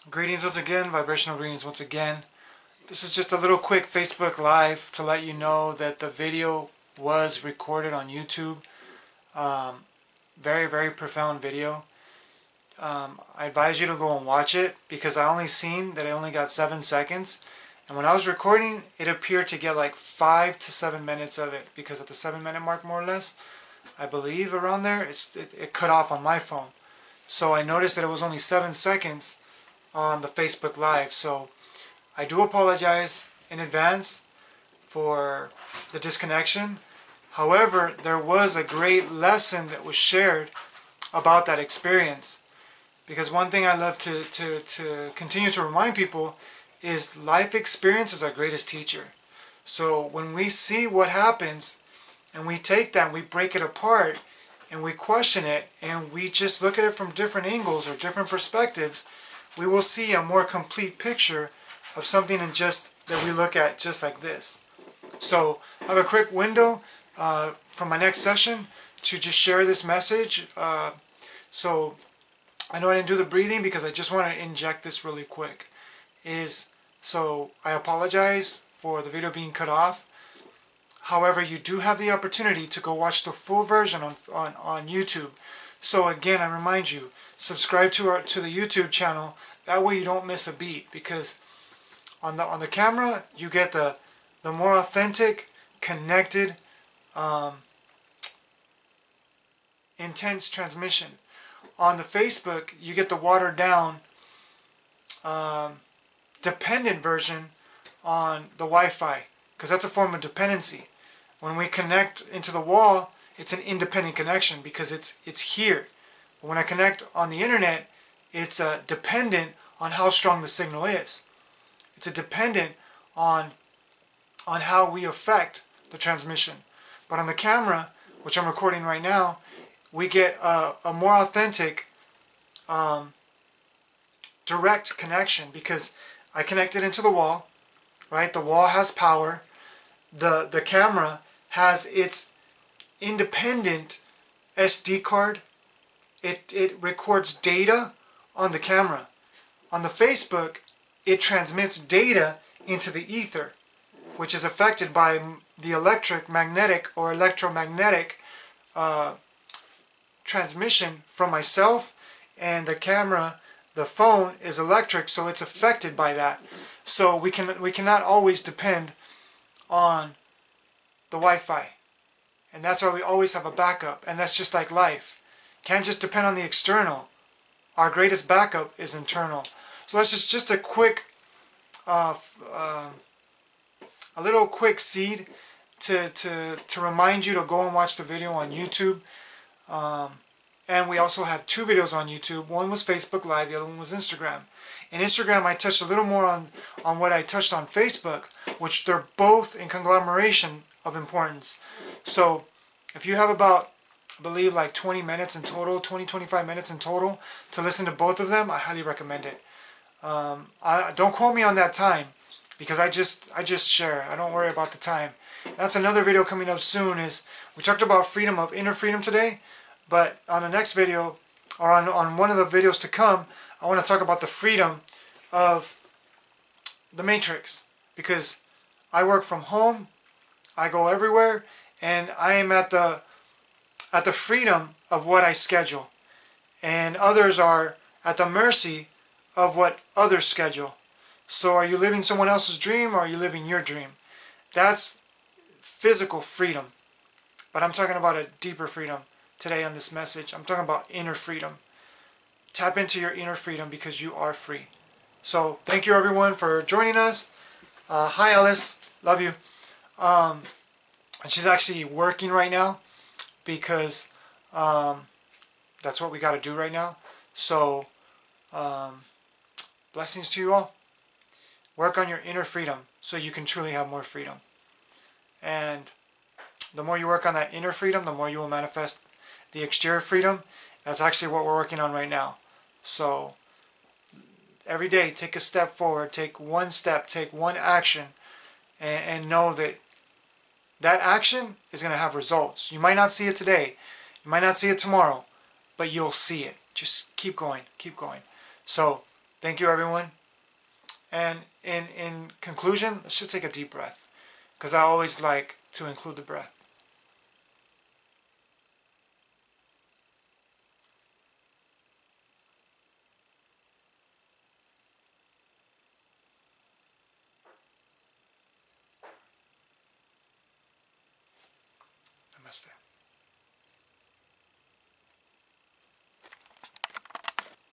Greetings once again, vibrational greetings once again. This is just a little quick Facebook Live to let you know that the video was recorded on YouTube. Very profound video. I advise you to go and watch it because I only seen that it only got 7 seconds. And when I was recording, it appeared to get like 5 to 7 minutes of it because at the 7-minute mark more or less, I believe around there, it cut off on my phone. So I noticed that it was only 7 seconds on the Facebook Live. So I do apologize in advance for the disconnection. However, there was a great lesson that was shared about that experience. Because one thing I love to continue to remind people is life experience is our greatest teacher. So when we see what happens and we take that and we break it apart and we question it and we just look at it from different angles or different perspectives, we will see a more complete picture of something and just that we look at just like this. So I have a quick window for my next session to just share this message. So I know I didn't do the breathing because I just want to inject this really quick. So I apologize for the video being cut off. However, you do have the opportunity to go watch the full version on YouTube. So again, I remind you, subscribe to the YouTube channel. That way you don't miss a beat, because on the camera you get the more authentic, connected, intense transmission. On the Facebook, you get the watered down, dependent version on the Wi-Fi, because that's a form of dependency. When we connect into the wall, it's an independent connection because it's here. But when I connect on the internet, it's dependent on how strong the signal is. It's dependent on how we affect the transmission. But on the camera, which I'm recording right now, we get a more authentic, direct connection because I connected into the wall, right? The wall has power. The camera has its independent SD card. It records data on the camera. On the Facebook, it transmits data into the ether, which is affected by the electromagnetic transmission from myself, and the camera, the phone, is electric, so it's affected by that. So we cannot always depend on the Wi-Fi, and that's why we always have a backup. And that's just like life. Can't just depend on the external. Our greatest backup is internal. So that's just a quick, a little quick seed to remind you to go and watch the video on YouTube. And we also have 2 videos on YouTube. One was Facebook Live, the other one was Instagram. In Instagram, I touched a little more on what I touched on Facebook, which they're both in conglomeration of importance. So if you have about, I believe, like 20 minutes in total, 20-25 minutes in total to listen to both of them, I highly recommend it. Don't quote me on that time because I just share. I don't worry about the time. That's another video coming up soon. Is we talked about freedom of inner freedom today, but on the next video, or on one of the videos to come, I want to talk about the freedom of the matrix, because I work from home, I go everywhere, and I am at the freedom of what I schedule, and others are at the mercy of what others schedule. So are you living someone else's dream, or are you living your dream? That's physical freedom. But I'm talking about a deeper freedom today on this message. I'm talking about inner freedom. Tap into your inner freedom because you are free. So thank you everyone for joining us. Hi Alice, love you. And she's actually working right now because that's what we got to do right now. So blessings to you all. Work on your inner freedom so you can truly have more freedom. And the more you work on that inner freedom, the more you will manifest the exterior freedom. That's actually what we're working on right now. So every day, take a step forward, take one step, take one action, and know that that action is going to have results. You might not see it today, you might not see it tomorrow, but you'll see it. Just keep going, keep going. So Thank you, everyone. And in conclusion, let's just take a deep breath, because I always like to include the breath.